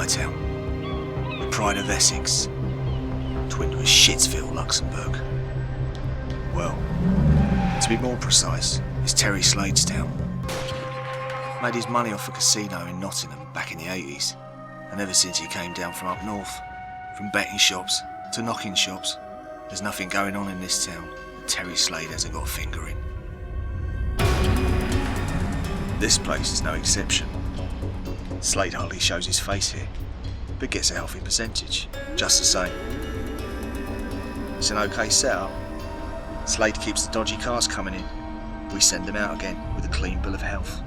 town, the pride of Essex, twinned with Shitsville, Luxembourg. Well, to be more precise, it's Terry Slade's town. Made his money off a casino in Nottingham back in the 80s, and ever since he came down from up north, from betting shops to knocking shops, there's nothing going on in this town that Terry Slade hasn't got a finger in. This place is no exception. Slade hardly shows his face here, but gets a healthy percentage, just the same. It's an okay setup. Slade keeps the dodgy cars coming in. We send them out again with a clean bill of health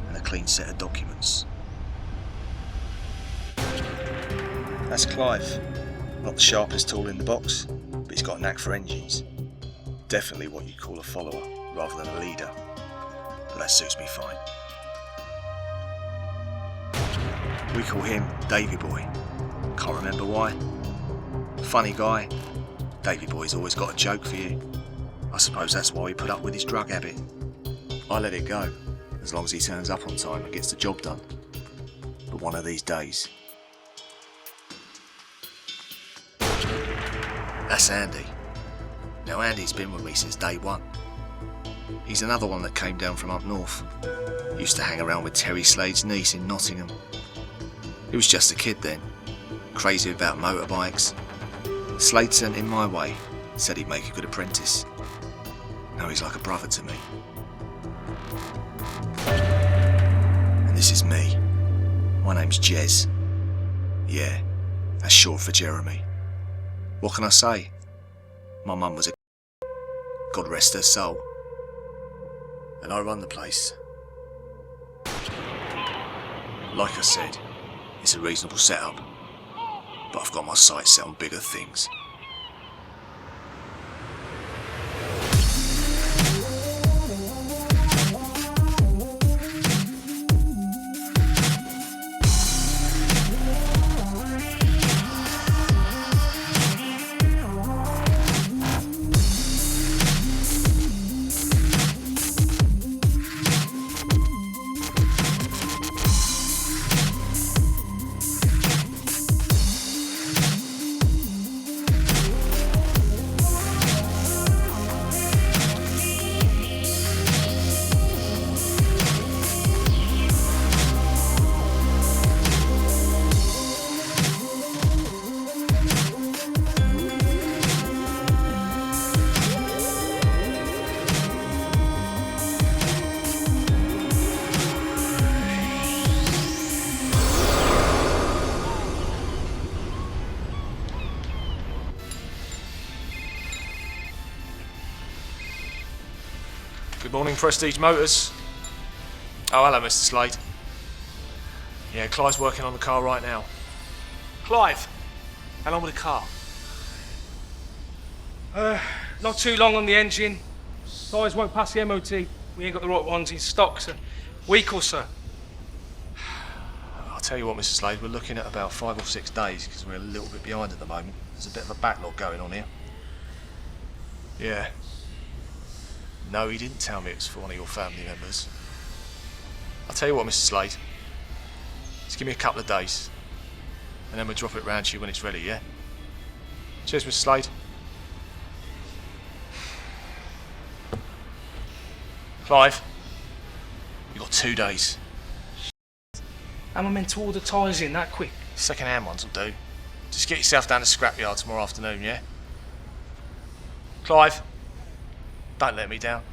and a clean set of documents. That's Clive. Not the sharpest tool in the box, but he's got a knack for engines. Definitely what you'd call a follower rather than a leader, but that suits me fine. We call him Davy Boy. Can't remember why. Funny guy. Davy Boy's always got a joke for you. I suppose that's why we put up with his drug habit. I let it go, as long as he turns up on time and gets the job done. But one of these days... That's Andy. Now Andy's been with me since day one. He's another one that came down from up north. Used to hang around with Terry Slade's niece in Nottingham. He was just a kid then, crazy about motorbikes. Slade sent him my way, said he'd make a good apprentice. Now he's like a brother to me. And this is me. My name's Jez. Yeah, that's short for Jeremy. What can I say? My mum was a God rest her soul. And I run the place. Like I said, it's a reasonable setup, but I've got my sights set on bigger things. Good morning, Prestige Motors. Oh, hello, Mr. Slade. Yeah, Clive's working on the car right now. Clive, how long with the car? Not too long on the engine. Tyres won't pass the MOT. We ain't got the right ones in stock, so week or so. I'll tell you what, Mr. Slade, we're looking at about 5 or 6 days because we're a little bit behind at the moment. There's a bit of a backlog going on here. Yeah. No, he didn't tell me it was for one of your family members. I'll tell you what, Mr. Slade. Just give me a couple of days, and then we'll drop it round to you when it's ready, yeah? Cheers, Mr. Slade. Clive, you've got 2 days. Am I meant to order tyres in that quick? Second-hand ones will do. Just get yourself down to scrapyard tomorrow afternoon, yeah? Clive, don't let me down.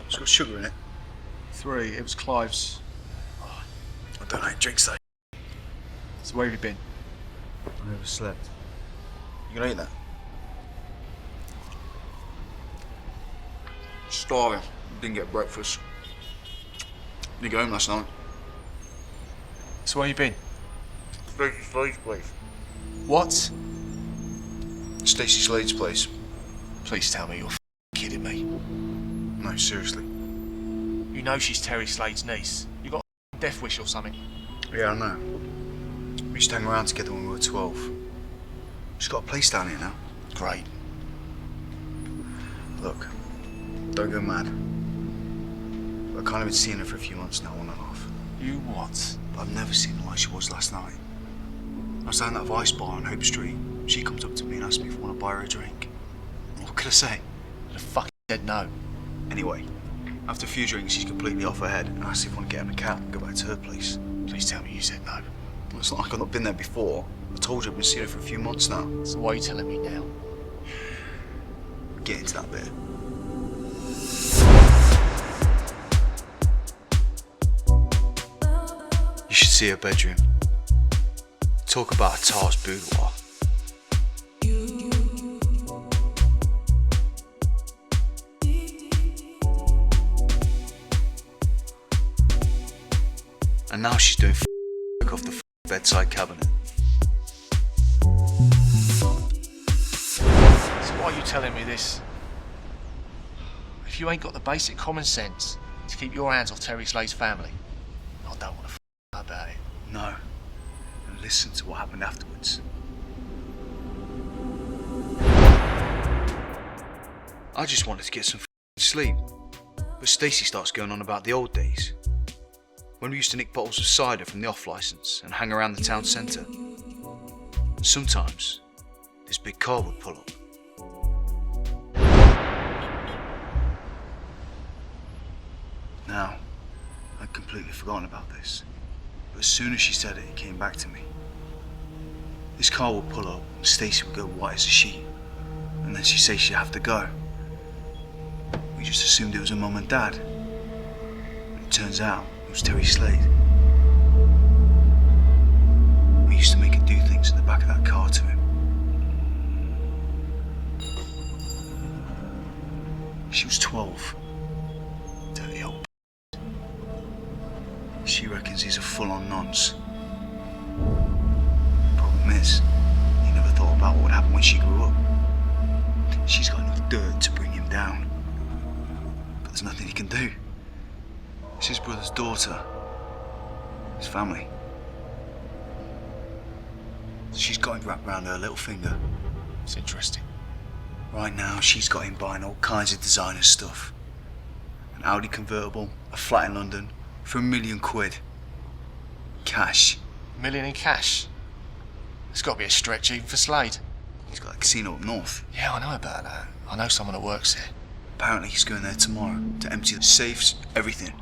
It's got sugar in it. 3, it was Clive's. Oh, I don't like drinks though. So where have you been? I never slept. You gonna eat that? Starving. Didn't get breakfast. Didn't go home last night. So where you been? Stacey Slade's place. What? Stacey Slade's place. Please tell me you're kidding me. No, seriously. You know she's Terry Slade's niece. You got a death wish or something? Yeah, I know. We used to hang around together when we were 12. She's got a place down here now. Great. Look, don't go mad. I've kind of been seeing her for a few months now, on and off. You what? But I've never seen her like she was last night. I was down at that Heist bar on Hope Street. She comes up to me and asks me if I want to buy her a drink. What could I say? The fuck said no. Anyway, after a few drinks, she's completely off her head and asks if I want to get in a cab and go back to her place. Please tell me you said no. Well, it's not like I've not been there before. I told you I've been seeing her for a few months now. So why are you telling me now? Get into that bit. You should see her bedroom. Talk about a Tar's boudoir. And now she's doing off the bedside cabinet. So why are you telling me this? If you ain't got the basic common sense to keep your hands off Terry Slade's family, I don't want to know about it. No. And listen to what happened afterwards. I just wanted to get some sleep. But Stacey starts going on about the old days. When we used to nick bottles of cider from the off-licence and hang around the town centre. Sometimes, this big car would pull up. Now, I'd completely forgotten about this. But as soon as she said it, it came back to me. This car would pull up and Stacey would go white as a sheet. And then she'd say she'd have to go. We just assumed it was her mum and dad. But it turns out, it was Terry Slade. We used to make her do things in the back of that car to him. She was 12. Dirty old She reckons he's a full-on nonce. Problem is, he never thought about what would happen when she grew up. She's got enough dirt to bring him down. But there's nothing he can do. It's his brother's daughter. His family. She's got him wrapped around her little finger. It's interesting. Right now, she's got him buying all kinds of designer stuff. An Audi convertible, a flat in London, for £1 million. Cash. $1 million in cash? It's got to be a stretch even for Slade. He's got a casino up north. Yeah, I know about that. I know someone that works there. Apparently he's going there tomorrow to empty the safes, everything.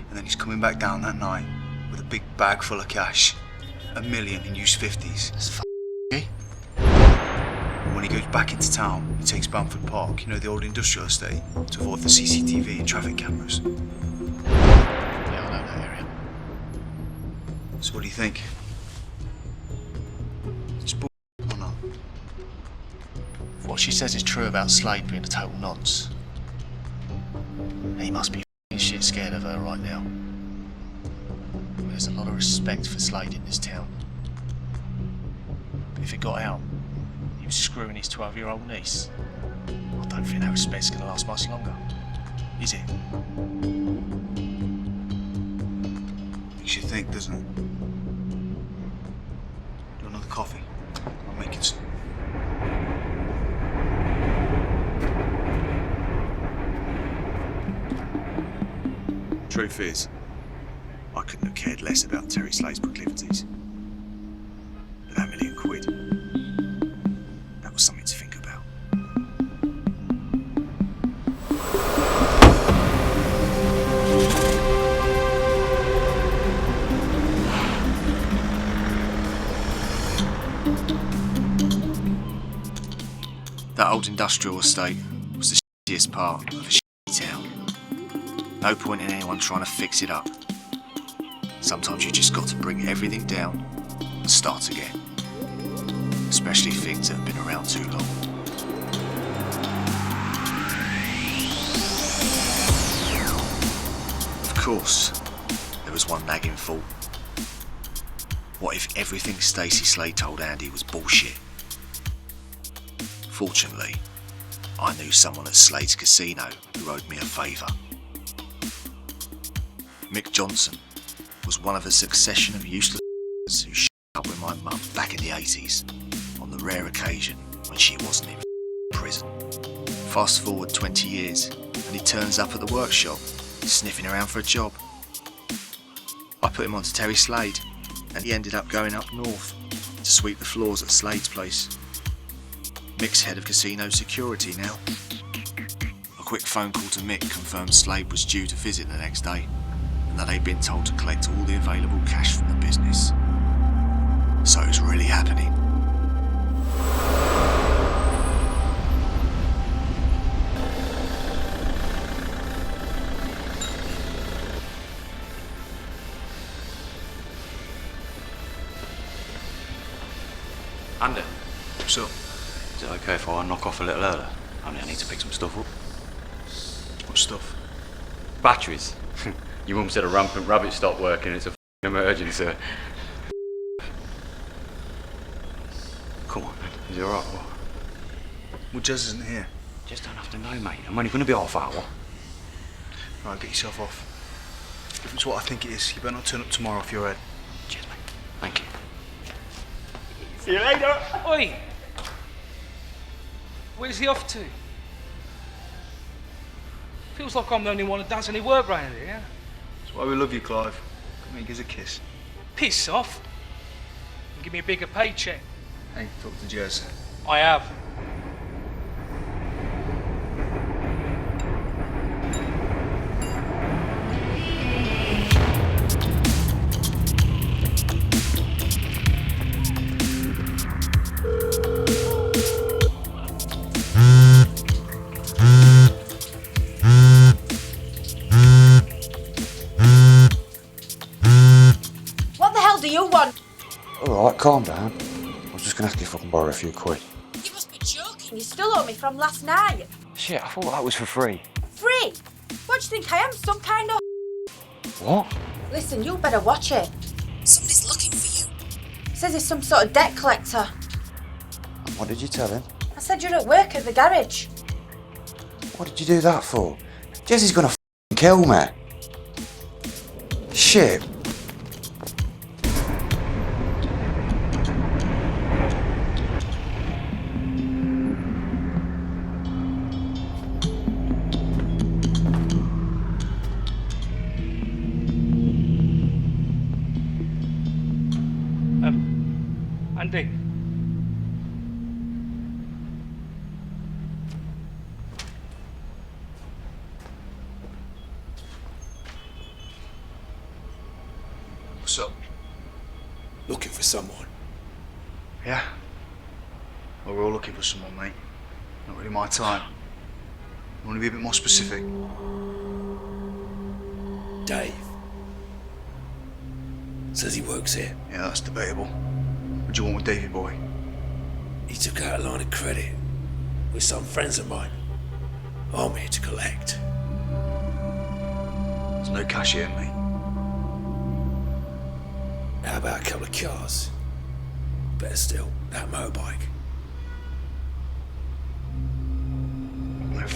And then he's coming back down that night with a big bag full of cash. $1 million in used 50s. That's f***y. And when he goes back into town, he takes Bamford Park, you know, the old industrial estate, to avoid the CCTV and traffic cameras. Yeah, I know that area. So what do you think? It's bull or not? If what she says is true about Slade being a total nonce, he must be f***ing shit scared of her right now. There's a lot of respect for Slade in this town. But if it got out, he was screwing his 12-year-old niece. I don't think that respect's going to last much longer. Is it? Makes you think, doesn't it? Do another coffee? I'll make it some. Truth is, I couldn't have cared less about Terry Slade's proclivities. But that £1 million, that was something to think about. That old industrial estate was the shittiest part of a shitty town. No point in anyone trying to fix it up. Sometimes you just got to bring everything down and start again. Especially things that have been around too long. Of course, there was one nagging fault. What if everything Stacey Slade told Andy was bullshit? Fortunately, I knew someone at Slade's casino who owed me a favour. Mick Johnson was one of a succession of useless who shut up with my mum back in the 80s on the rare occasion when she wasn't in prison. Fast forward 20 years, and he turns up at the workshop, sniffing around for a job. I put him onto Terry Slade, and he ended up going up north to sweep the floors at Slade's place. Mick's head of casino security now. A quick phone call to Mick confirmed Slade was due to visit the next day, and that they'd been told to collect all the available cash from the business. So it was really happening. Andy, What's up? is it okay if I knock off a little earlier? I need to pick some stuff up. What stuff? Batteries. Your mum said a rampant rabbit stopped working. It's a emergency. Come on, man. Is he alright? Well, Jez isn't here. Just don't have to know, mate. I'm only going to be half hour. Right, get yourself off. If it's what I think it is, you better not turn up tomorrow off your head. Cheers, mate. Thank you. See you later. Oi! Where's he off to? Feels like I'm the only one who does any work round here. That's why we love you, Clive. Come here, give us a kiss. Piss off. And give me a bigger paycheck. Hey, talk to Jez. I have. What the hell do you want? Alright, calm down. I was just gonna ask you if I can borrow a few quid. You must be joking. You still owe me from last night. Shit, I thought that was for free. Free? What do you think I am? Some kind of... What? Listen, you better watch it. Somebody's looking for you. Says he's some sort of debt collector. And what did you tell him? I said you're at work at the garage. What did you do that for? Jessie's gonna kill me. Shit. Andy. What's up? Looking for someone. Yeah? Well, we're all looking for someone, mate. Not really my time. You want to be a bit more specific? Dave. Says he works here. Yeah, that's debatable. What do you want with Davy boy? He took out a line of credit with some friends of mine. I'm here to collect. There's no cash here, mate. How about a couple of cars? Better still, that motorbike. No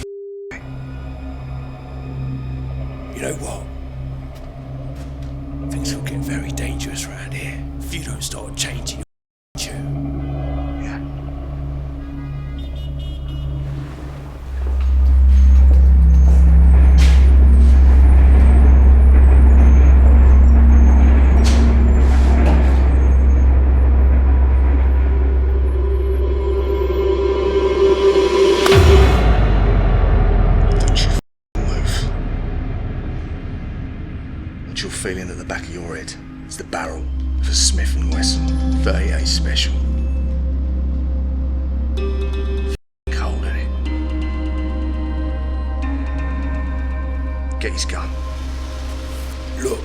You know what? Things will get very dangerous around here if you don't start changing your tune. Yeah. You're feeling at the back of your head is the barrel of a Smith & Wesson 38 Special. Cold, ain't it? Get his gun. Look,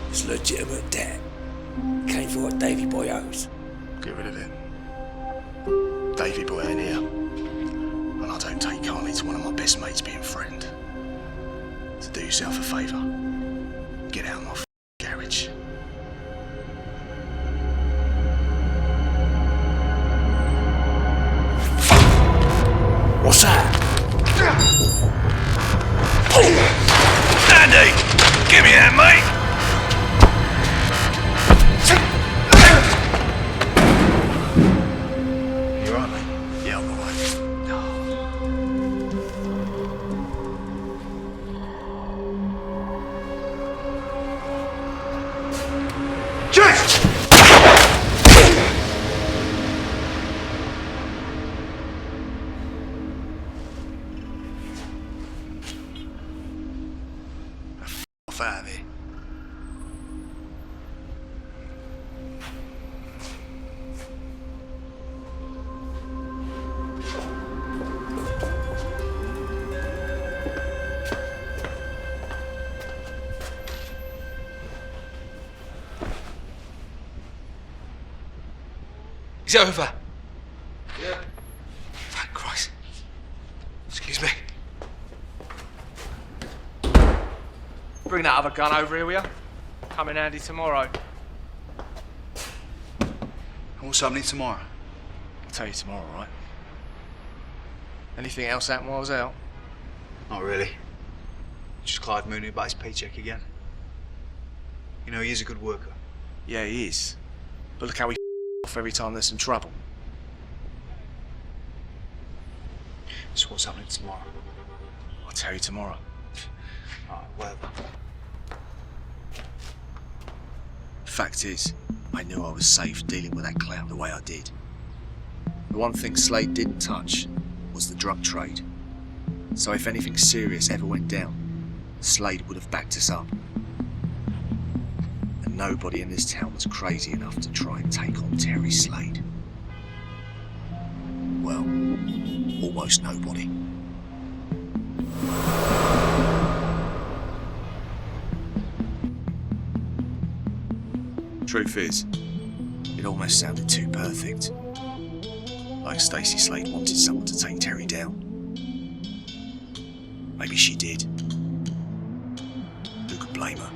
it's legitimate debt. Came for what Davy boy owes. Get rid of it. Davy boy ain't here. And I don't take kindly to one of my best mates being friend. So do yourself a favour. Get out of my garage. What's that? Andy! Give me that, mate! off out of here. Is it over? Yeah. Thank Christ. Excuse me. Bring that other gun over here, will you? Come in handy tomorrow. And what's happening tomorrow? I'll tell you tomorrow, right? Anything else happened while I was out? Not really. Just Clive mooning about his paycheck again. You know, he is a good worker. Yeah, he is. But look how he off every time there's some trouble. So what's happening tomorrow? I'll tell you tomorrow. Alright, whatever. Fact is, I knew I was safe dealing with that clown the way I did. The one thing Slade didn't touch was the drug trade. So if anything serious ever went down, Slade would have backed us up. And nobody in this town was crazy enough to try and take on Terry Slade. Well, almost nobody. Truth is, it almost sounded too perfect. Like Stacey Slade wanted someone to take Terry down. Maybe she did. Who could blame her?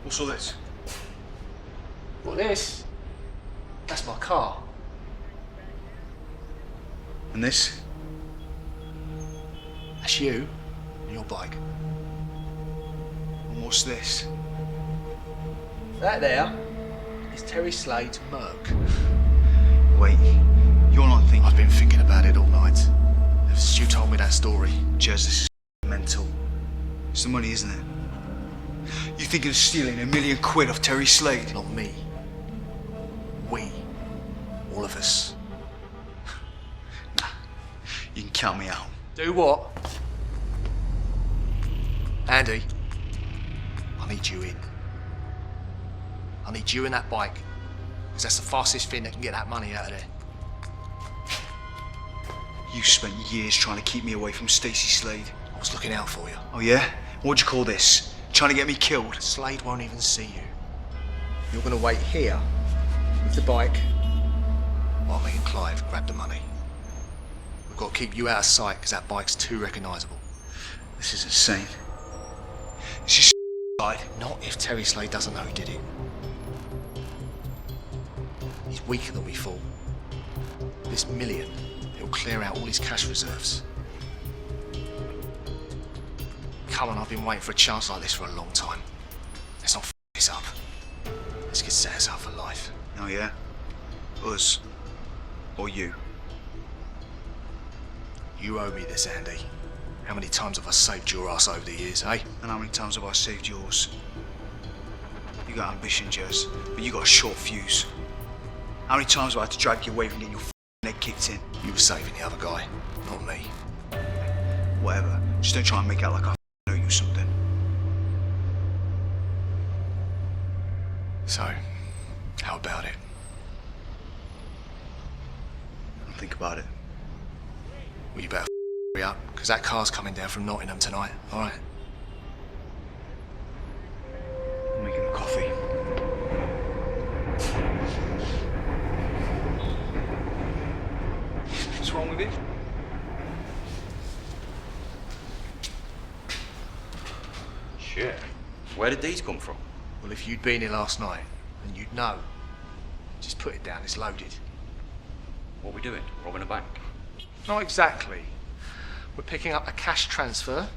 What's all this? What, this? That's my car. And this? That's you and your bike. And what's this? That there is Terry Slade's Merc. Wait, you're not thinking... I've been thinking about it all night. Ever since you told me that story. Jez, this is mental. It's the money, isn't it? You thinking of stealing £1 million off Terry Slade? Not me. We. All of us. Nah, you can count me out. Do what? Andy, I need you in. I need you in that bike. Because that's the fastest thing that can get that money out of there. You spent years trying to keep me away from Stacey Slade. I was looking out for you. Oh yeah? What'd you call this? Trying to get me killed? Slade won't even see you. You're gonna wait here with the bike while me and Clive grab the money. We've got to keep you out of sight because that bike's too recognisable. This is insane. This is Slade. Not if Terry Slade doesn't know who did it. He's weaker than we thought. This $1 million, it'll clear out all his cash reserves. Come on, I've been waiting for a chance like this for a long time. Let's not f this up. Let's get set us up for life. Oh yeah? Us. Or you. You owe me this, Andy. How many times have I saved your ass over the years, eh? And how many times have I saved yours? You got ambition, Jez, but you got a short fuse. How many times have I had to drag you away from getting your neck kicked in? You were saving the other guy, not me. Whatever. Just don't try and make out like I know you something. So, how about it? I'll think about it. Well, you better hurry up, because that car's coming down from Nottingham tonight, all right? I'm making a coffee. What's wrong with it. Shit. Where did these come from? Well, if you'd been here last night, then you'd know. Just put it down, it's loaded. What are we doing? Robbing a bank? Not exactly. We're picking up a cash transfer.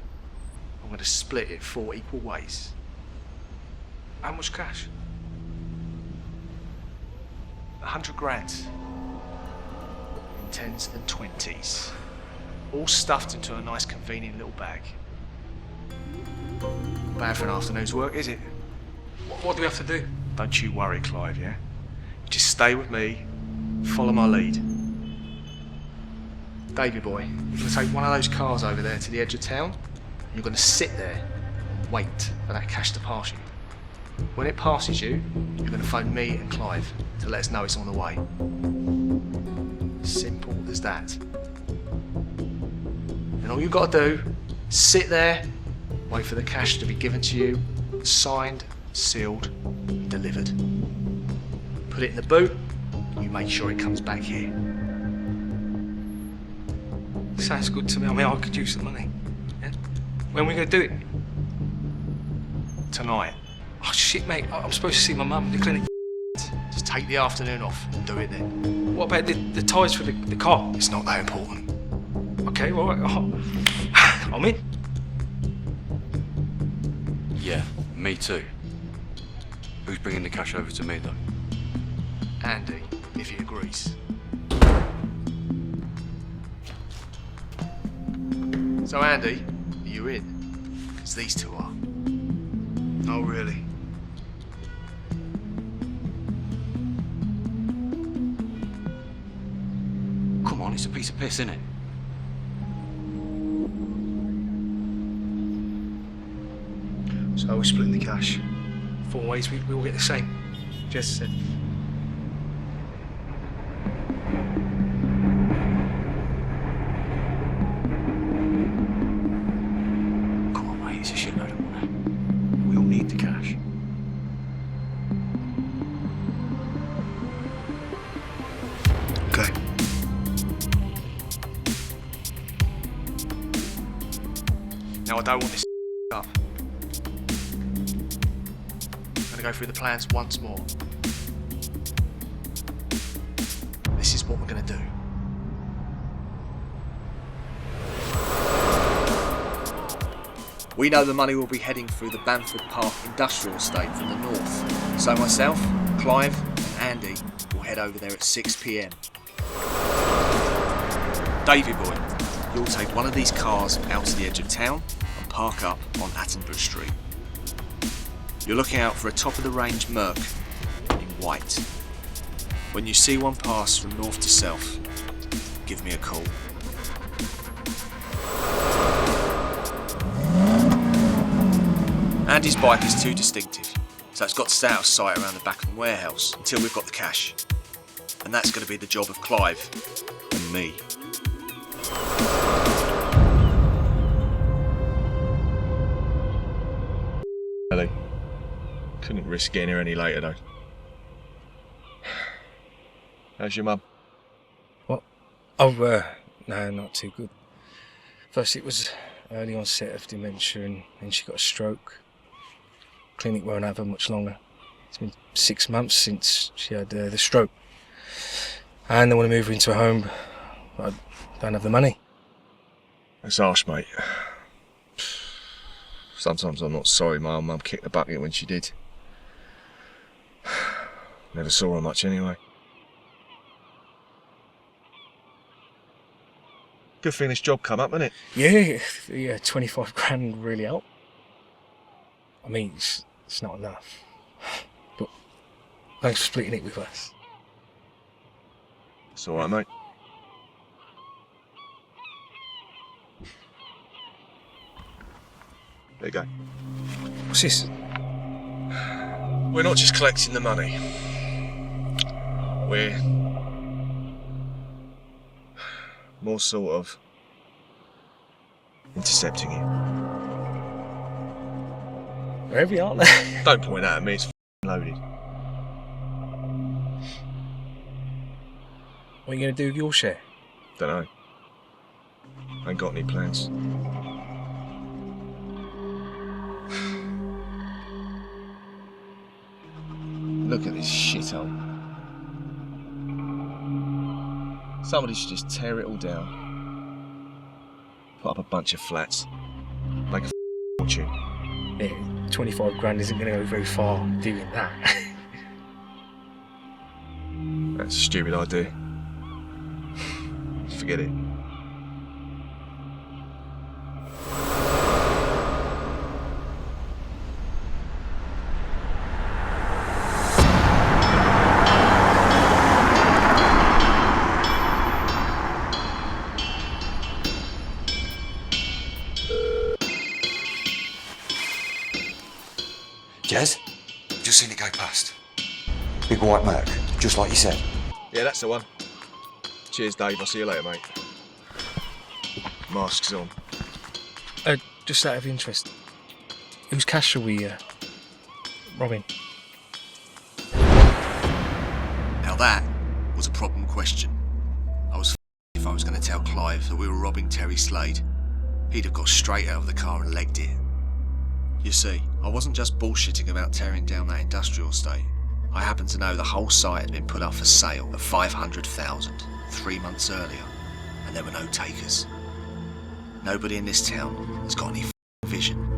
I'm going to split it 4 equal ways. How much cash? 100 grand. In 10s and 20s. All stuffed into a nice convenient little bag. Bad for an afternoon's work, is it? What do we have to do? Don't you worry, Clive, yeah? You just stay with me, follow my lead. Davy boy, you're going to take one of those cars over there to the edge of town, and you're going to sit there and wait for that cash to pass you. When it passes you, you're going to phone me and Clive to let us know it's on the way. Simple as that. And all you've got to do, sit there, wait for the cash to be given to you, signed, sealed, and delivered. Put it in the boot, you make sure it comes back here. Sounds good to me. I mean, I could use the money. Yeah? When are we going to do it? Tonight. Oh, shit, mate. I'm supposed to see my mum at the clinic. Just take the afternoon off and do it then. What about the tyres for the car? It's not that important. Okay, all right. I'm in. Yeah, me too. Who's bringing the cash over to me, though? Andy, if he agrees. So, Andy, are you in? Because these two are. Oh, really? Come on, it's a piece of piss, innit? So how are we splitting the cash? 4 ways, we all get the same. Jess said. Come on, mate, it's a shitload of money. We all need the cash. Okay. Now, I don't want this up. I'm going to go through the plans once more. This is what we're going to do. We know the money will be heading through the Bamford Park Industrial Estate from the north. So myself, Clive and Andy will head over there at 6 p.m. Davy boy, you'll take one of these cars out to the edge of town and park up on Attenborough Street. You're looking out for a top-of-the-range Merc in white. When you see one pass from north to south, give me a call. Andy's bike is too distinctive, so it's got to stay out of sight around the back of the warehouse until we've got the cash. And that's going to be the job of Clive and me. Ellie, couldn't risk getting here any later though. How's your mum? What? Oh, no, not too good. First it was early onset of dementia and then she got a stroke. Clinic won't have her much longer. It's been 6 months since she had the stroke. And they want to move her into a home, but I don't have the money. That's harsh, mate. Sometimes I'm not sorry my old mum kicked the bucket when she did. Never saw her much anyway. Good thing this job come up, innit? Yeah, 25 grand really helped. I mean, it's not enough. But thanks for splitting it with us. It's alright, mate. There you go. What's this? We're not just collecting the money. We're more sort of intercepting you. They're heavy, aren't they? Don't point that at me, it's loaded. What are you going to do with your share? Dunno. Ain't got any plans. Look at this shithole. Somebody should just tear it all down. Put up a bunch of flats. Make a fortune. Yeah, 25 grand isn't going to go very far doing that. That's a stupid idea. Forget it. Jez? Just seen it go past. Big white Merc, just like you said. Yeah, that's the one. Cheers, Dave. I'll see you later, mate. Masks on. Just out of interest, whose cash are we robbing? Now that was a problem question. I was if I was going to tell Clive that we were robbing Terry Slade. He'd have got straight out of the car and legged it. You see, I wasn't just bullshitting about tearing down that industrial estate. I happened to know the whole site had been put up for sale at $500,000 3 months earlier, and there were no takers. Nobody in this town has got any vision.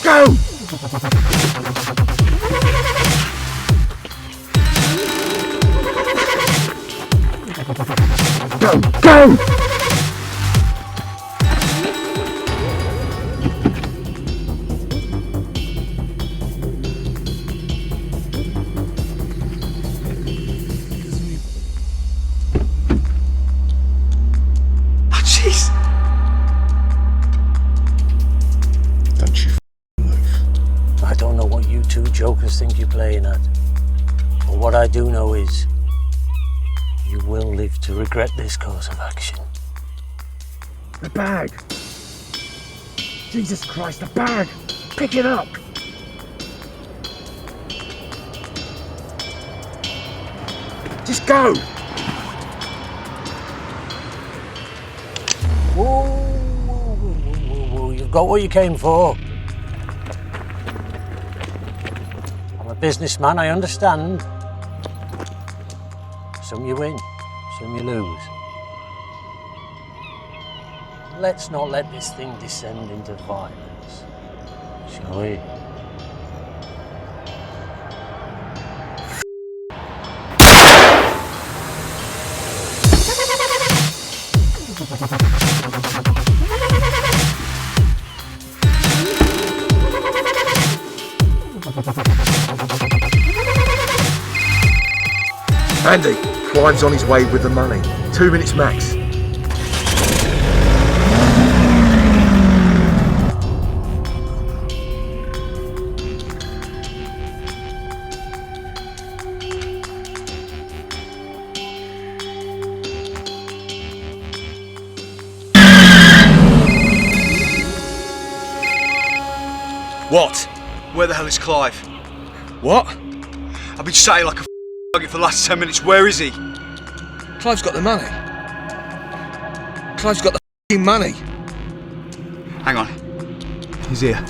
Go! Oh, jeez. Don't you move. I don't know what you two jokers think you're playing at. But what I do know is you will live to regret this course of action. The bag! Jesus Christ, the bag! Pick it up! Just go! Whoa, you've got what you came for. I'm a businessman, I understand. Some you win, some you lose. Let's not let this thing descend into violence, shall we? Andy, Clive's on his way with the money. 2 minutes max. What? Where the hell is Clive? What? I've been sat like a target for the last 10 minutes. Where is he? Clive's got the money. Clive's got the f***ing money. Hang on. He's here.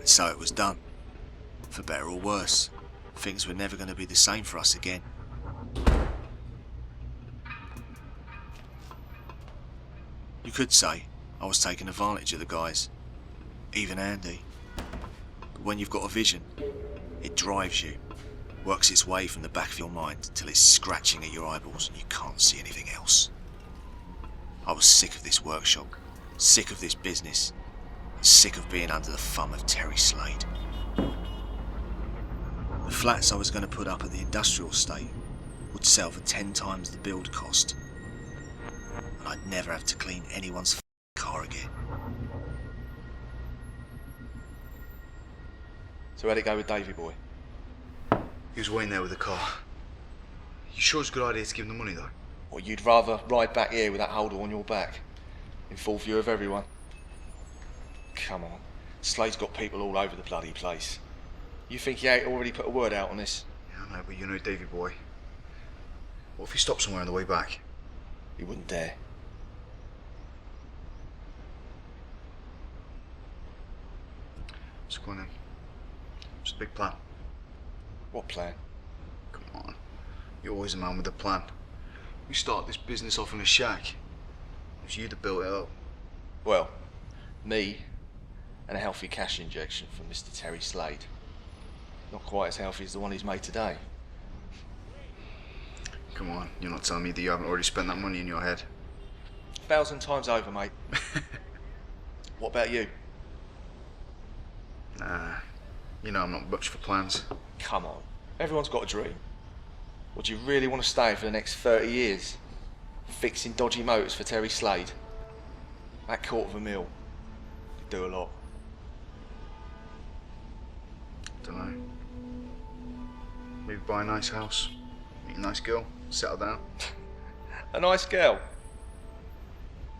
So it was done. For better or worse, things were never going to be the same for us again. You could say I was taking advantage of the guys, even Andy. But when you've got a vision, it drives you, works its way from the back of your mind till it's scratching at your eyeballs and you can't see anything else. I was sick of this workshop, sick of this business, and sick of being under the thumb of Terry Slade. The flats I was going to put up at the industrial estate would sell for 10 times the build cost, and I'd never have to clean anyone's car again. So how'd it go with Davy boy? He was waiting there with the car. You sure it's a good idea to give him the money, though? Or you'd rather ride back here with that holder on your back, in full view of everyone? Come on, Slade's got people all over the bloody place. You think he ain't already put a word out on this? Yeah, I know, but you know Davy boy. What if he stopped somewhere on the way back? He wouldn't dare. So go on then. It's a big plan. What plan? Come on. You're always a man with a plan. We start this business off in a shack. It was you that built it up. Well, me and a healthy cash injection from Mr. Terry Slade. Not quite as healthy as the one he's made today. Come on, you're not telling me that you haven't already spent that money in your head? 1,000 times over, mate. What about you? Nah, you know I'm not much for plans. Come on, everyone's got a dream. Or do you really want to stay for the next 30 years? Fixing dodgy motors for Terry Slade? That $250,000 could do a lot. Dunno. Maybe buy a nice house, meet a nice girl, settle down. A nice girl?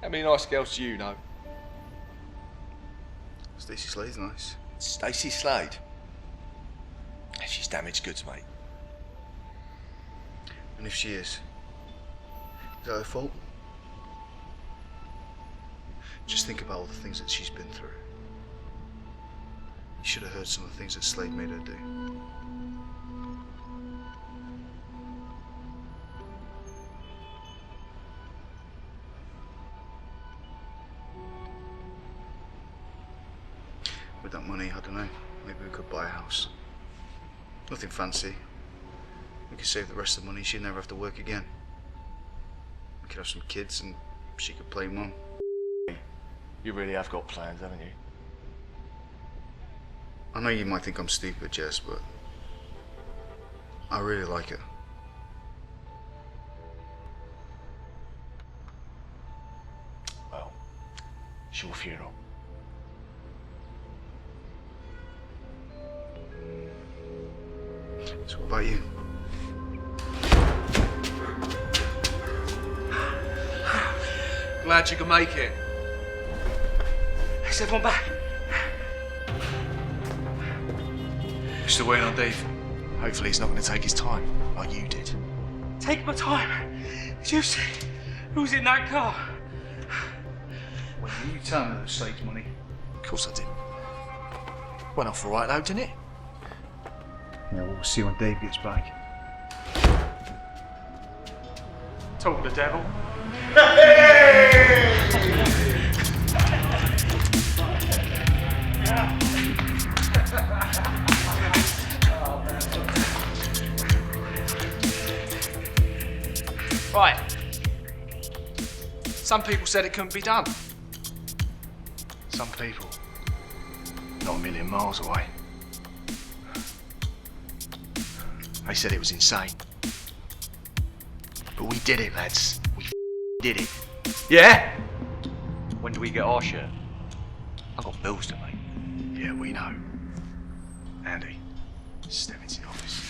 How many nice girls do you know? Stacey Slade's nice. Stacey Slade? She's damaged goods, mate. And if she is that her fault? Just think about all the things that she's been through. You should have heard some of the things that Slade made her do. With that money, I don't know, maybe we could buy a house. Nothing fancy. We could save the rest of the money, she'd never have to work again. We could have some kids and she could play mum. You really have got plans, haven't you? I know you might think I'm stupid, Jess, but I really like her. Well, it's your funeral. So what about you? Glad you can make it. Is everyone back? You're still waiting on Dave. Hopefully he's not going to take his time, like you did. Take my time. Did you see who's in that car? Well, you tell me that it Slade's money. Of course I did. Went off all right though, didn't it? Yeah, we'll see when Dave gets back. Told the devil. Right. Some people said it couldn't be done. Some people, not a million miles away. They said it was insane. But we did it, lads. We did it. Yeah? When do we get our share? I've got bills to make. Yeah, we know. Andy, step into the office.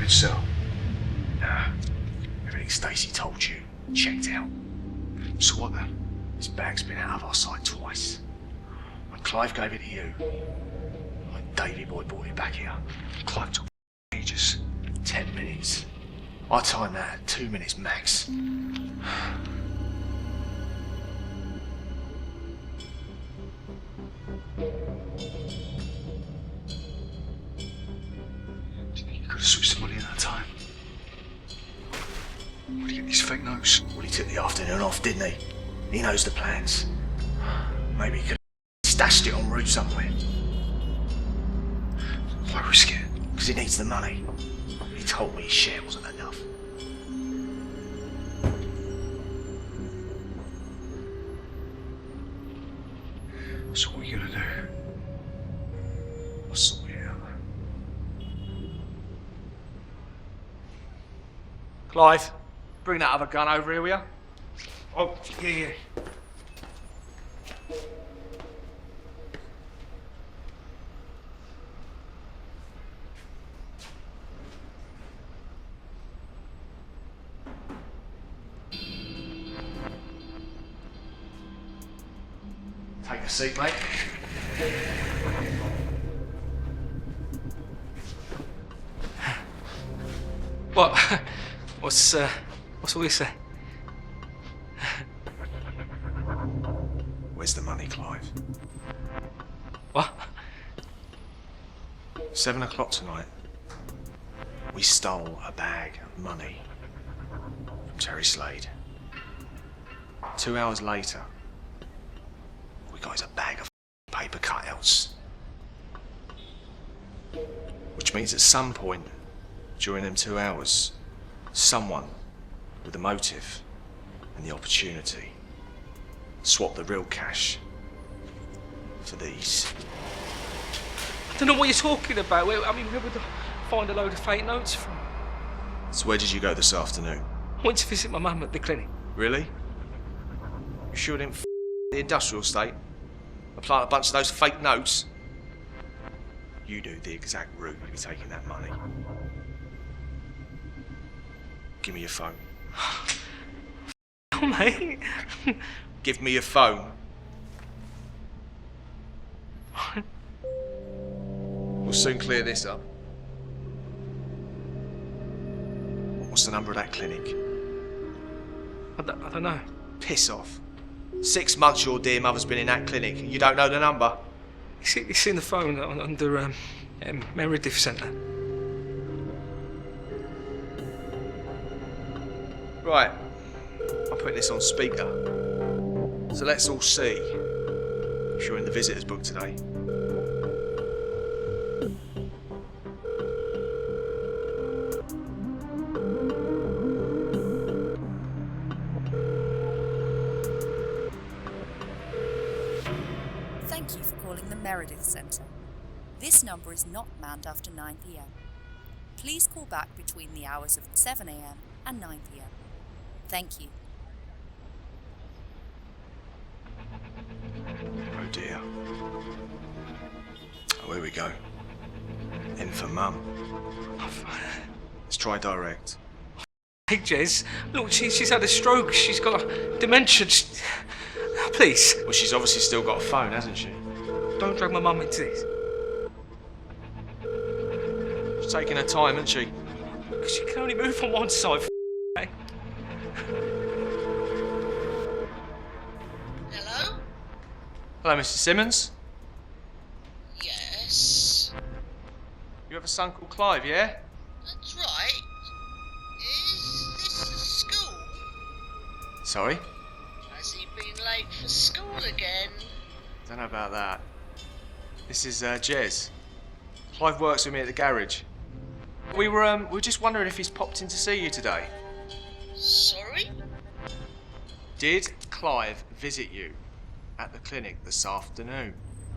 So, Nah, Stacey told you, checked out. So what then? His bag's been out of our sight twice. When Clive gave it to you, when Davy Boy brought it back here, Clive took ages. 10 minutes. I timed that at 2 minutes max. Do you think you could have switched the money in that time? Where'd he get these fake notes? Well, he took the afternoon off, didn't he? He knows the plans. Maybe he could have stashed it en route somewhere. Why risk it? Because he needs the money. He told me his share wasn't enough. So what are you gonna do? I'll sort it out. Clive, bring that other gun over here, will you? Oh, yeah. Take a seat, mate. What? What's all this? Where's the money, Clive? What? 7 o'clock tonight. We stole a bag of money from Terry Slade. 2 hours later, we got us a bag of paper cutouts. Which means at some point during them 2 hours, someone with a motive and the opportunity swapped the real cash for these. I don't know what you're talking about. Where would I find a load of fake notes from? So where did you go this afternoon? I went to visit my mum at the clinic. Really? You sure didn't the industrial estate and plant a bunch of those fake notes? You knew the exact route you'd be taking that money. Give me your phone. Oh, mate. Give me your phone. We'll soon clear this up. What's the number of that clinic? I don't know. Piss off. 6 months your dear mother's been in that clinic and you don't know the number? It's in the phone under Meredith Centre. Right. I'm putting this on speaker. So let's all see if you're in the visitors book today. Thank you for calling the Meredith Centre. This number is not manned after 9 p.m. Please call back between the hours of 7 a.m. and 9 p.m. Thank you. Oh dear. Oh, here we go. In for Mum. Let's try direct. Hey, Jez. Look, she's had a stroke. She's got dementia. Please. Well, she's obviously still got a phone, hasn't she? Don't drag my mum into this. She's taking her time, isn't she? She can only move on one side. Hello? Hello, Mr. Simmons. Yes. You have a son called Clive, yeah? That's right. Is this the school? Sorry? Has he been late for school again? Don't know about that. This is Jez. Clive works with me at the garage. We were just wondering if he's popped in to see you today. Sorry? Did Clive visit you at the clinic this afternoon?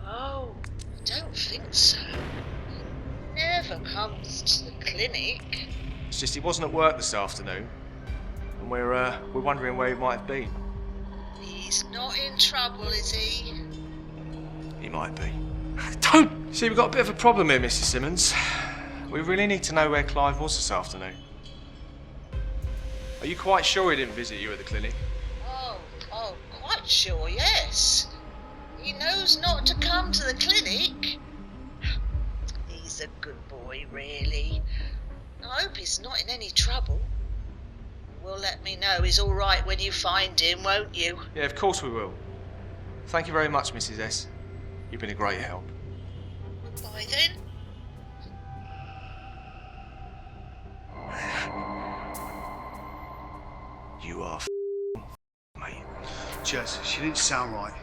Oh, I don't think so. He never comes to the clinic. It's just he wasn't at work this afternoon, and we're wondering where he might have been. He's not in trouble, is he? He might be. Don't! See, we've got a bit of a problem here, Mrs. Simmons. We really need to know where Clive was this afternoon. Are you quite sure he didn't visit you at the clinic? Oh, quite sure, yes. He knows not to come to the clinic. He's a good boy, really. I hope he's not in any trouble. Will let me know he's all right when you find him, won't you? Yeah, of course we will. Thank you very much, Mrs. S. You've been a great help. Bye then. You are mate. Jess, she didn't sound right.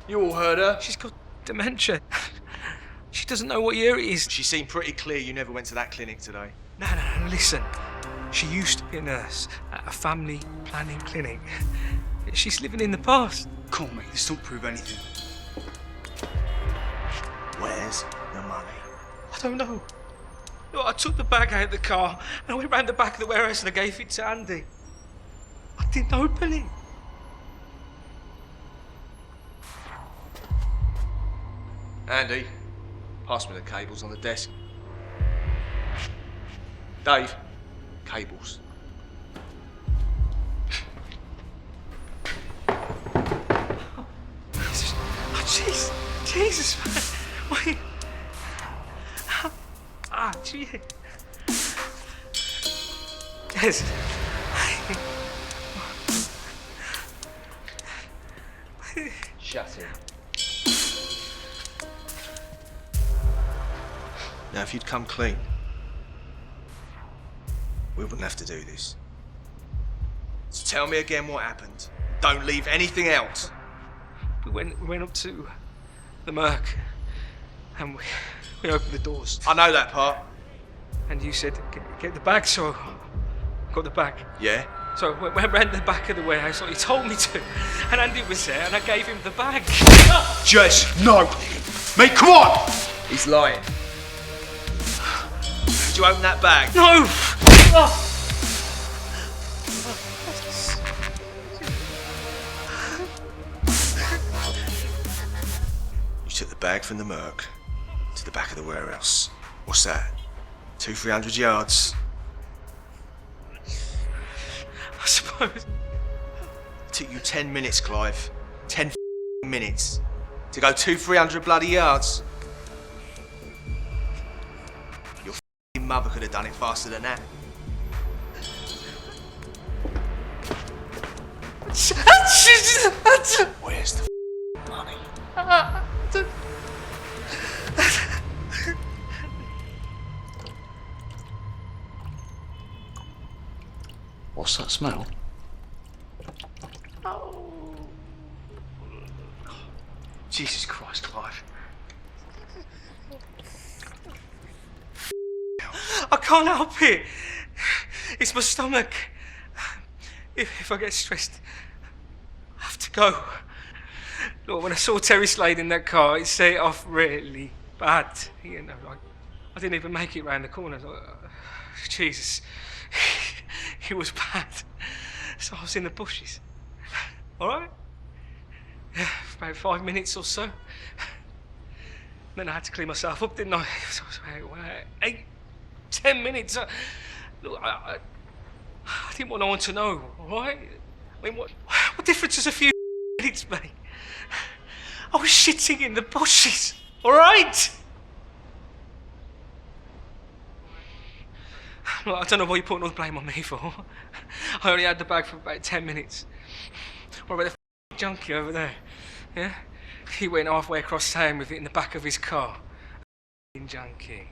You all heard her. She's got dementia. She doesn't know what year it is. She seemed pretty clear you never went to that clinic today. No, listen. She used to be a nurse at a family planning clinic. She's living in the past. Come on, mate, this don't prove anything. Where's the money? I don't know. Look, I took the bag out of the car and I went round the back of the warehouse and I gave it to Andy. I didn't open it. Andy, pass me the cables on the desk. Dave, cables. Oh, Jesus, man. Wait. Gee. Yes. Shut him. Now, if you'd come clean, we wouldn't have to do this. So tell me again what happened. Don't leave anything out. We went up to the Merc and we opened the doors. I know that part. And you said, get the bag, so I got the bag. Yeah? So I went round the back of the warehouse like you told me to. And Andy was there and I gave him the bag. Jess, no! Mate, come on! He's lying. Did you open that bag? No! You took the bag from the Merc to the back of the warehouse. What's that? 200-300 yards? I suppose. It took you 10 minutes, Clive. 10 minutes. To go 200-300 bloody yards. Your mother could have done it faster than that. Where's the money? What's that smell? Jesus Christ, Clive. I can't help it. It's my stomach. If I get stressed, I have to go. Look, when I saw Terry Slade in that car, it set it off really bad. You know, like, I didn't even make it round the corner. Jesus, it was bad. So I was in the bushes. All right? For about 5 minutes or so. Then I had to clean myself up, didn't I? So it was about 8-10 minutes. Look, I didn't want no one to know, all right? I mean, what difference does a few minutes make? I was shitting in the bushes, all right? Look, I don't know what you're putting all the blame on me for. I only had the bag for about 10 minutes. What about the junkie over there? Yeah? He went halfway across town with it in the back of his car. Junkie.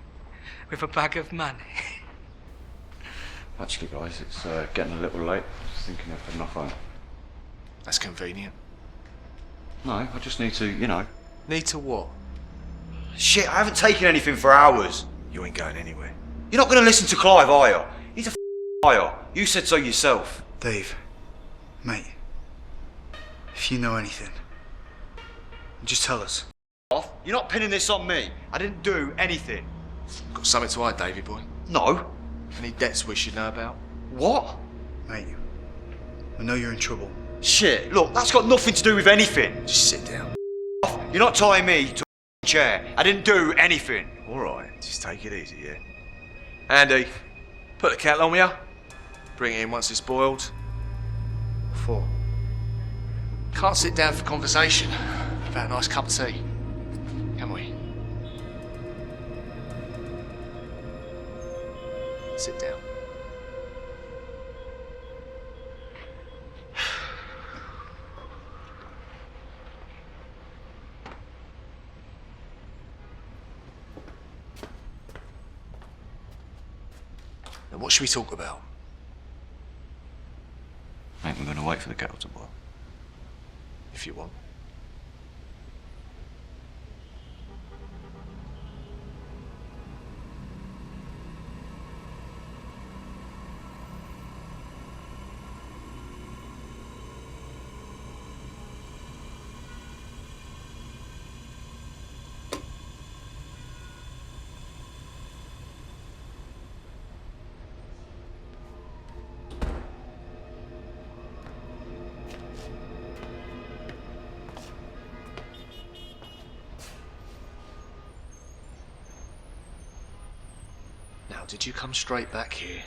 With a bag of money. Actually, guys, it's getting a little late. Just thinking of heading off home. That's convenient. No, I just need to, you know. Need to what? Shit, I haven't taken anything for hours. You ain't going anywhere. You're not going to listen to Clive, are you? He's a liar. You said so yourself. Dave, mate, if you know anything, just tell us. Off. You're not pinning this on me. I didn't do anything. Got something to hide, Davy boy? No. Any debts we should know about? What? Mate, I know you're in trouble. Shit, look, that's got nothing to do with anything. Just sit down. Off. You're not tying me to a chair. I didn't do anything. All right, just take it easy, yeah? Andy, put the kettle on, will ya? Bring it in once it's boiled. 4. Can't sit down for conversation without a nice cup of tea, can we? Sit down. Now, what should we talk about? I think we're going to wait for the kettle to boil. If you want. Now, did you come straight back here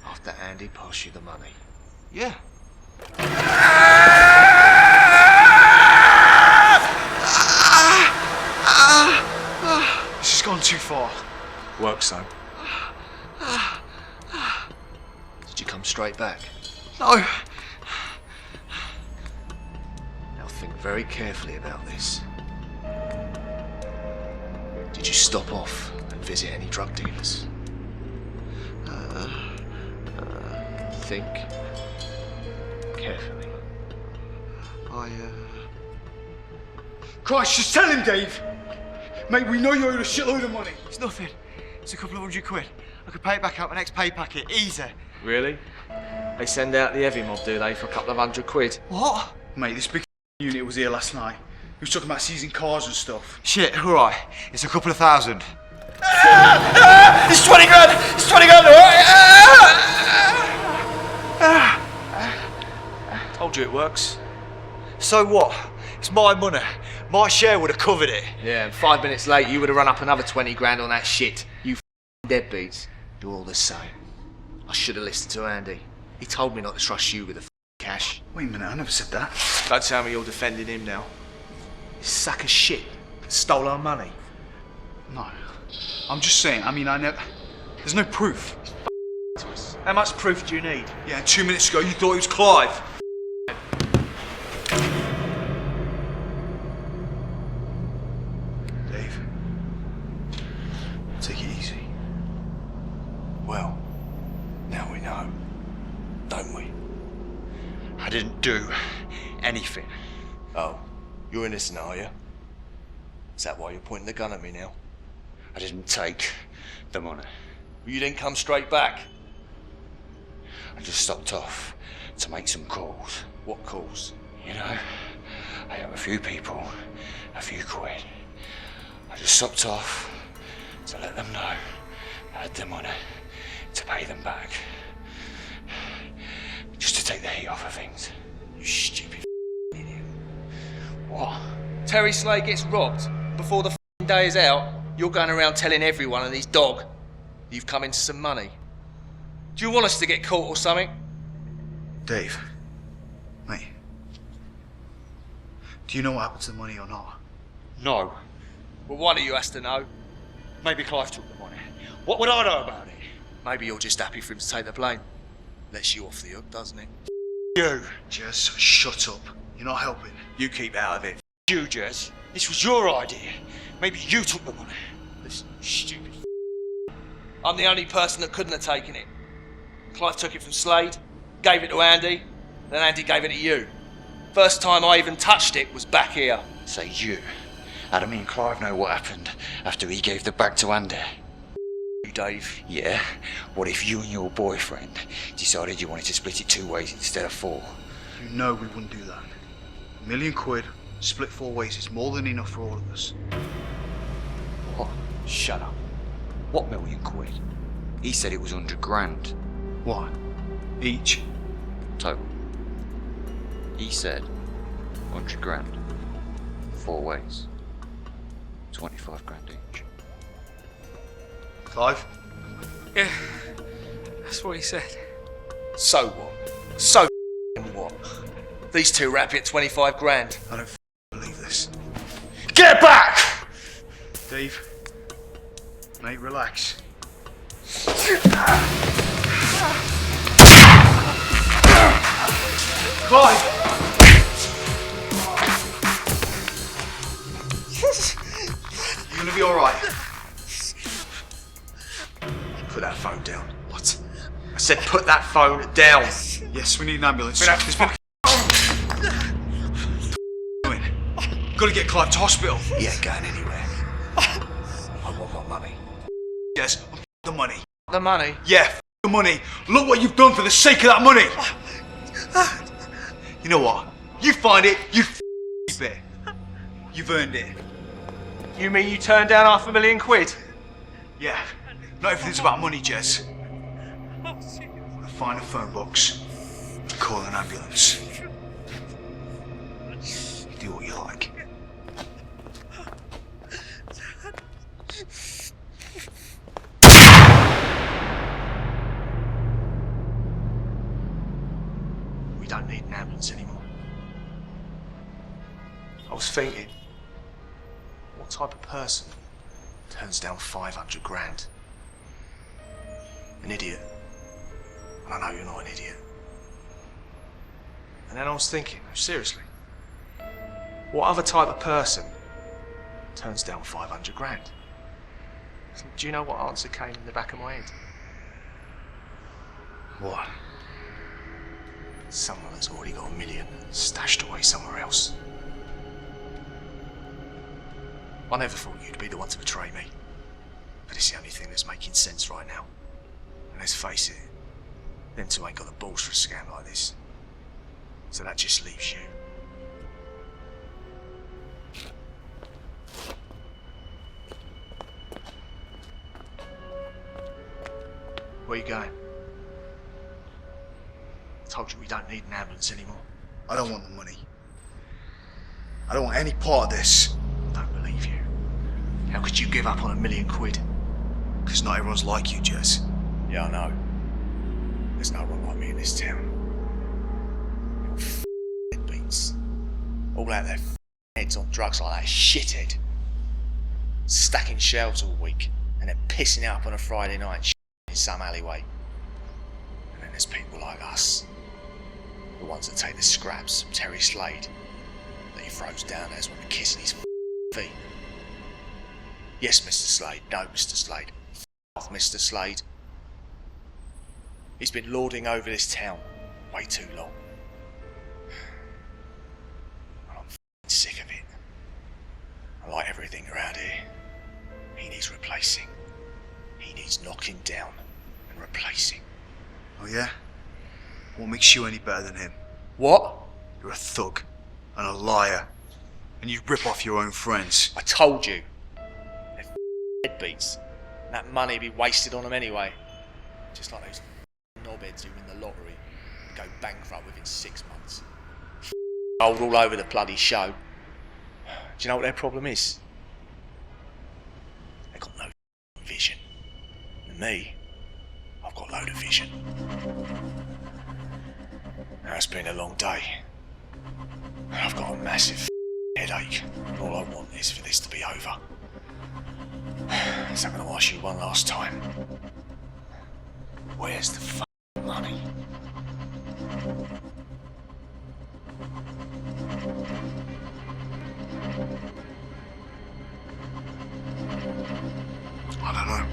after Andy passed you the money? Yeah. This has gone too far. Works so. Did you come straight back? No. Now think very carefully about this. Did you stop off and visit any drug dealers? Think carefully. Christ, just tell him, Dave! Mate, we know you owe a shitload of money. It's nothing. It's a couple of $100 quid. I could pay it back out my next pay packet. Easy. Really? They send out the heavy mob, do they, for a couple of $100? What? Mate, this big unit was here last night. He was talking about seizing cars and stuff. Shit, alright. It's a couple of thousand. It's 20 grand! It's 20 grand, alright? Told you it works. So what? It's my money. My share would have covered it. Yeah, and 5 minutes late, you would have run up another 20 grand on that shit. You deadbeats. Do all the same. I should have listened to Andy. He told me not to trust you with the cash. Wait a minute, I never said that. Don't tell me you're defending him now. You sack of shit. Stole our money. No. I'm just saying, I mean, there's no proof. How much proof do you need? Yeah, 2 minutes ago you thought it was Clive. Dave, take it easy. Well, now we know, don't we? I didn't do anything. Oh, you're innocent, are you? Is that why you're pointing the gun at me now? I didn't take the money. You didn't come straight back? I just stopped off to make some calls. What calls? You know, I owe a few people a few quid. I just stopped off to let them know I had the money to pay them back. Just to take the heat off of things. You stupid idiot. What? Terry Slade gets robbed. Before the day is out, you're going around telling everyone and his dog you've come into some money. Do you want us to get caught or something? Dave, mate, do you know what happened to the money or not? No. Well, one of you has to know. Maybe Clive took the money. What would I know about it? Maybe you're just happy for him to take the blame. Lets you off the hook, doesn't it? You. Jez, shut up. You're not helping. You keep out of it. You, Jez. This was your idea. Maybe you took the money. Listen, stupid. I'm the only person that couldn't have taken it. Clive took it from Slade, gave it to Andy, then Andy gave it to you. First time I even touched it was back here. Say you. How do me and Clive know what happened after he gave the bag to Andy? You, Dave. Yeah? What if you and your boyfriend decided you wanted to split it 2 ways instead of 4? You know we wouldn't do that. £1 million, split 4 ways is more than enough for all of us. What? Shut up. What £1 million? He said it was 100 grand. What? Each? Total. He said 100 grand. 4 ways. 25 grand each. Clive? Yeah, that's what he said. So what? So what? These two rap it 25 grand. I don't believe this. Get back! Dave, mate, relax. Clive! You're gonna be alright. Put that phone down. What? I said put that phone down. Yes, we need an ambulance. Put that fucking... Gotta get Clive to hospital. He ain't going anywhere. I want my money. Yes, the money. The money? Yeah, the money. Look what you've done for the sake of that money. You know what? You find it, you keep it. You've earned it. You mean you turned down £500,000? Yeah, not everything's about money, Jez. Find a phone box, call an ambulance. Do what you like. We don't need an ambulance anymore. I was thinking, what type of person turns down 500 grand? An idiot. And I know you're not an idiot. And then I was thinking, seriously, what other type of person turns down 500 grand? Do you know what answer came in the back of my head? What? Someone that's already got $1 million stashed away somewhere else. I never thought you'd be the one to betray me. But it's the only thing that's making sense right now. And let's face it, them two ain't got the balls for a scam like this. So that just leaves you. Where you going? I told you we don't need an ambulance anymore. I don't want the money. I don't want any part of this. I don't believe you. How could you give up on £1 million? Because not everyone's like you, Jez. Yeah, I know. There's no one like me in this town. You're beats. All out their heads on drugs like that shithead. Stacking shelves all week and then pissing out on a Friday night in some alleyway. And then there's people like us. The ones that take the scraps from Terry Slade that he throws down as when we're kissing his feet. Yes, Mr. Slade. No, Mr. Slade. Off, Mr. Slade. He's been lording over this town way too long. And I'm sick of it. I like everything around here. He needs replacing. He needs knocking down and replacing. Oh yeah? What makes you any better than him? What? You're a thug and a liar. And you rip off your own friends. I told you. They're deadbeats. And that money be wasted on them anyway. Just like those knobheads who win the lottery and go bankrupt within 6 months. Old all over the bloody show. Do you know what their problem is? They got no vision. And me, I've got a load of vision. Now it's been a long day. And I've got a massive headache. And all I want is for this to be over. So I'm going to ask you one last time. Where's the money? I don't know.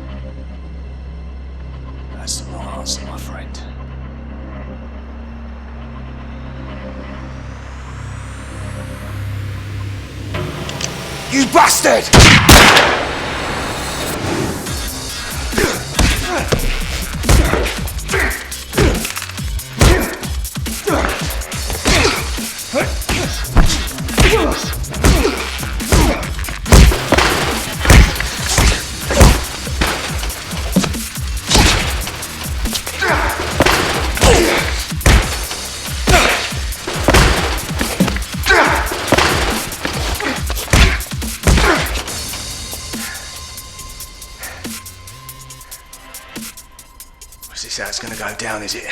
That's the wrong answer, my friend. You bastard! Is this how it's going to go down, is it?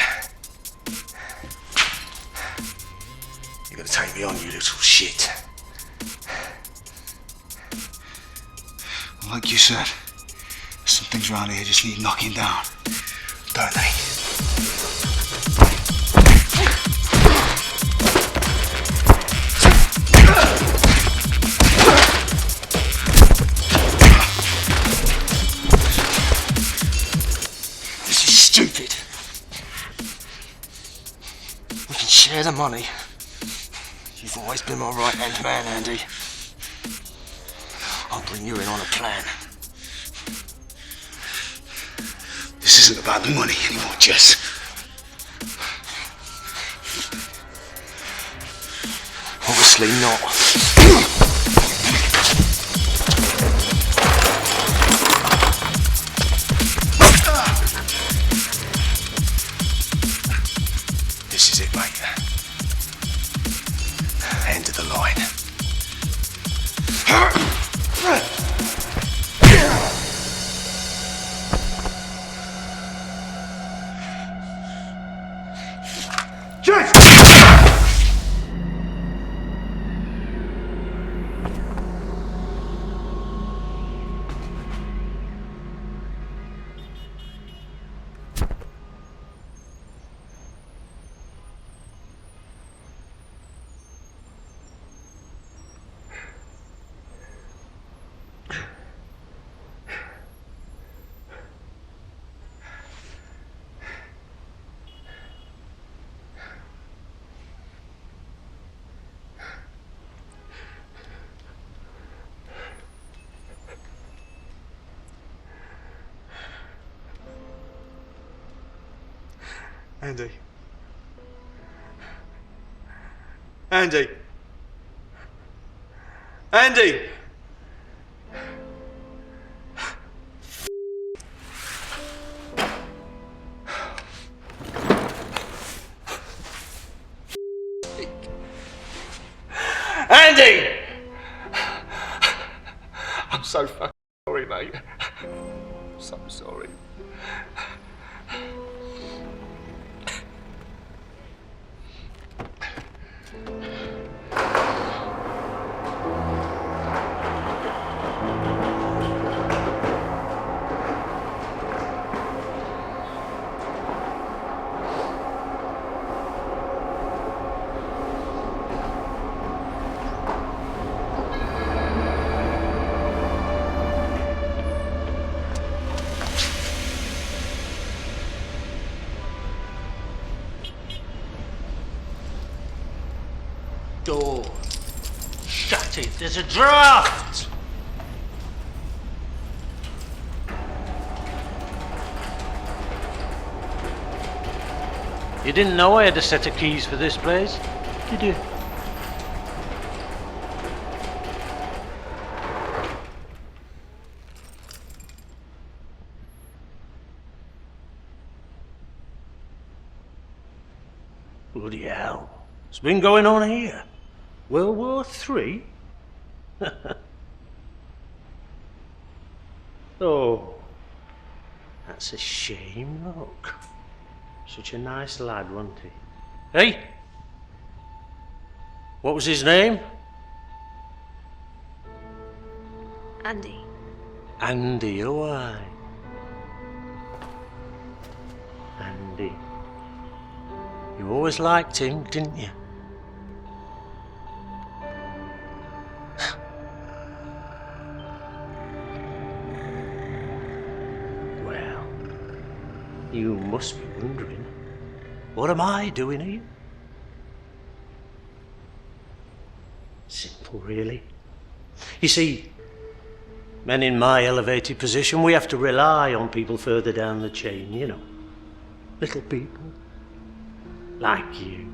me on, you little shit. Like you said, some things around here just need knocking down, don't they? This is stupid. We can share the money. You've always been my right-hand man, Andy. I'll bring you in on a plan. This isn't about the money anymore, Jess. Obviously not. This is it, mate. End of the line. Andy. Andy. Andy! Andy! I'm so fucking sorry, mate. I'm so sorry. Door. Shut it. There's a draft. You didn't know I had a set of keys for this place, did you? Bloody hell. What's been going on here? World War III? Oh, that's a shame, look. Such a nice lad, wasn't he? Hey? What was his name? Andy. Andy, oh aye. Andy. You always liked him, didn't you? Well, you must be wondering, what am I doing here? Simple, really. You see, men in my elevated position, we have to rely on people further down the chain, you know. Little people. Like you.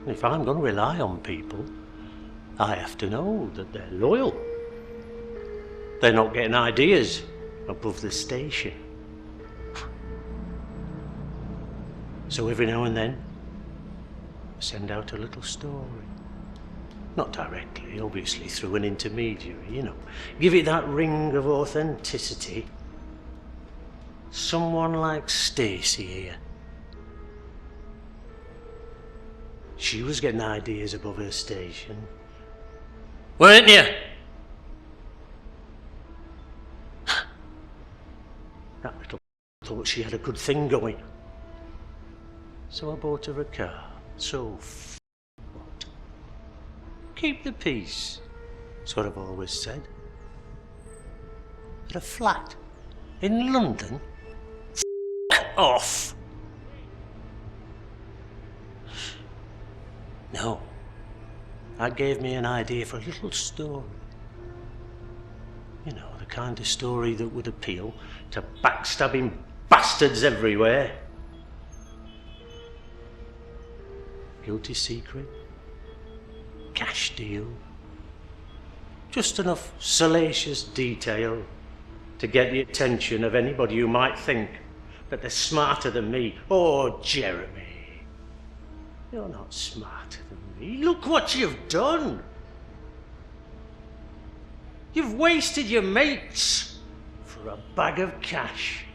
And if I'm going to rely on people, I have to know that they're loyal. They're not getting ideas above the station. So every now and then, I send out a little story. Not directly, obviously, through an intermediary, you know. Give it that ring of authenticity. Someone like Stacy here. She was getting ideas above her station. Weren't you? That little thought she had a good thing going. So I bought her a car. So what? Keep the peace. That's what I've always said. But a flat in London? Off. No. That gave me an idea for a little story. You know, the kind of story that would appeal to backstabbing bastards everywhere. Guilty secret. Cash deal. Just enough salacious detail to get the attention of anybody who might think that they're smarter than me. Oh, Jeremy, you're not smarter than me. Look what you've done. You've wasted your mates for a bag of cash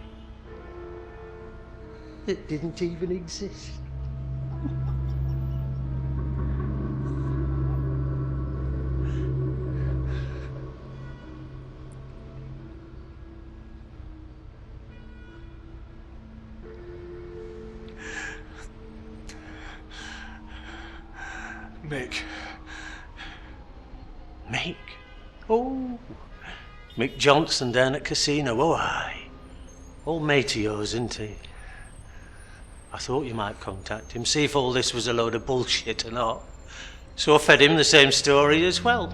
that didn't even exist. Mick. Mick? Oh, Mick Johnson down at Casino, oh aye. Old mate of yours, isn't he? I thought you might contact him, see if all this was a load of bullshit or not. So I fed him the same story as well.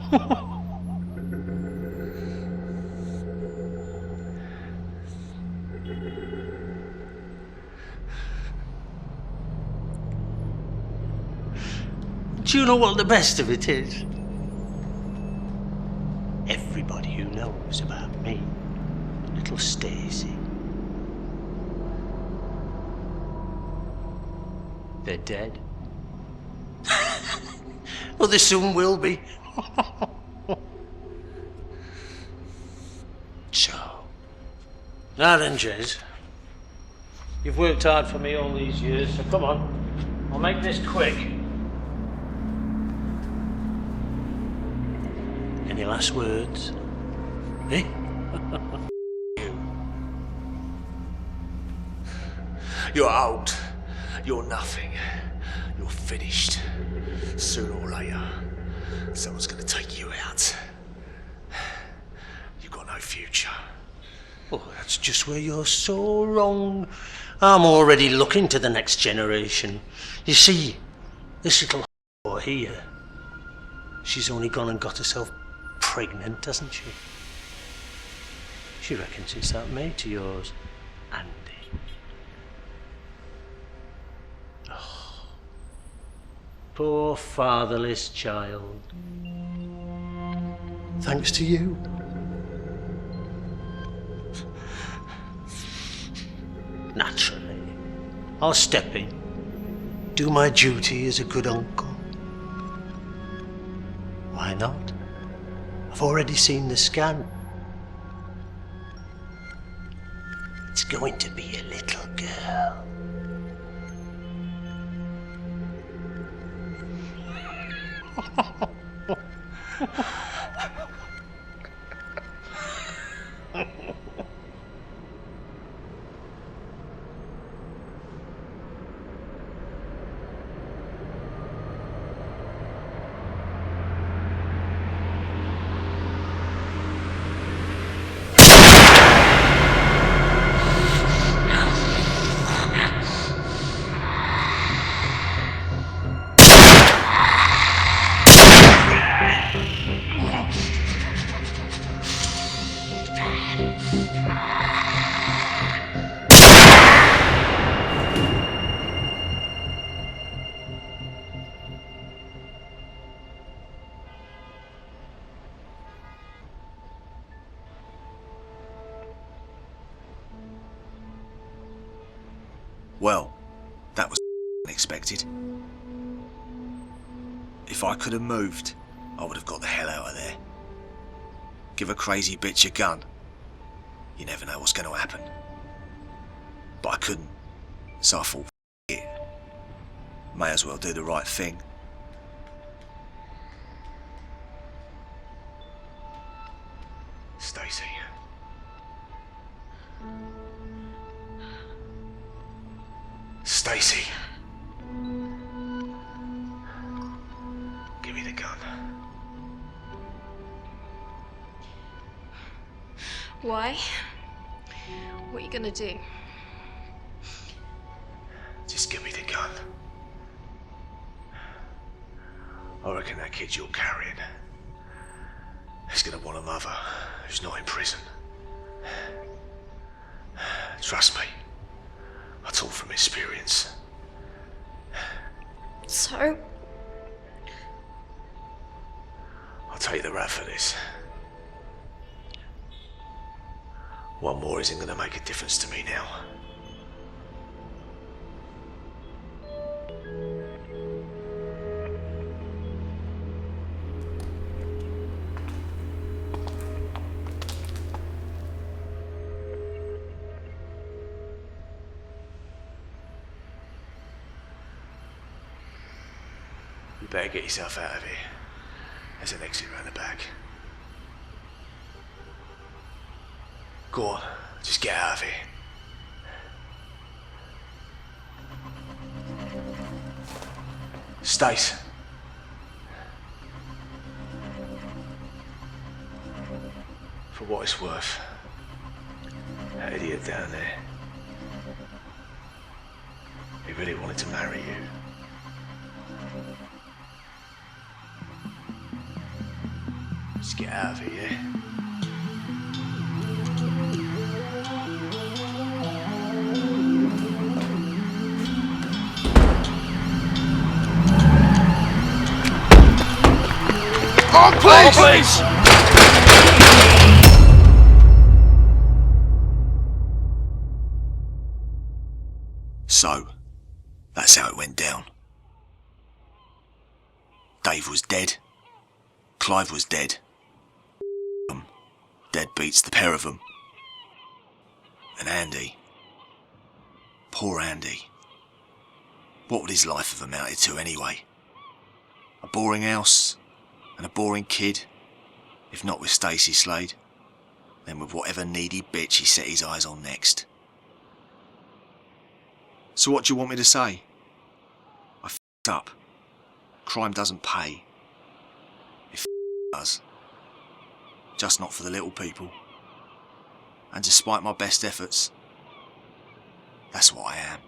Do you know what the best of it is? Everybody who knows about me, little Stacey, they're dead. Well, they soon will be. So, now then, Jez, you've worked hard for me all these years, so come on, I'll make this quick. Any last words? Eh? You're old. You're nothing. You're finished. Sooner or later, someone's gonna take you out. You've got no future. Oh, that's just where you're so wrong. I'm already looking to the next generation. You see, this little whore here, she's only gone and got herself pregnant, hasn't she? She reckons it's that mate of yours, Andy. Oh, poor fatherless child. Thanks to you. Naturally, I'll step in, do my duty as a good uncle. Why not? I've already seen the scan. It's going to be a little girl. Well, that was unexpected. If I could have moved, I would have got the hell out of there. Give a crazy bitch a gun. You never know what's going to happen. But I couldn't, so I thought, f*** it. May as well do the right thing. Stacey. Stacey. Give me the gun. Why? What are you gonna do? Just give me the gun. I reckon that kid you're carrying is gonna want a mother who's not in prison. Trust me, I talk from experience. So? I'll take the rap for this. One more isn't gonna make a difference to me now. You better get yourself out of here. There's an exit round the back. Go on, just get out of here. Stace. For what it's worth, that idiot down there, he really wanted to marry you. Just get out of here, yeah? Oh, please! Oh, please! So, that's how it went down. Dave was dead. Clive was dead. Dead beats the pair of them. And Andy. Poor Andy. What would his life have amounted to anyway? A boring house and a boring kid? If not with Stacey Slade, then with whatever needy bitch he set his eyes on next. So what do you want me to say? I f***ed up. Crime doesn't pay. It does. Just not for the little people. And despite my best efforts, that's what I am.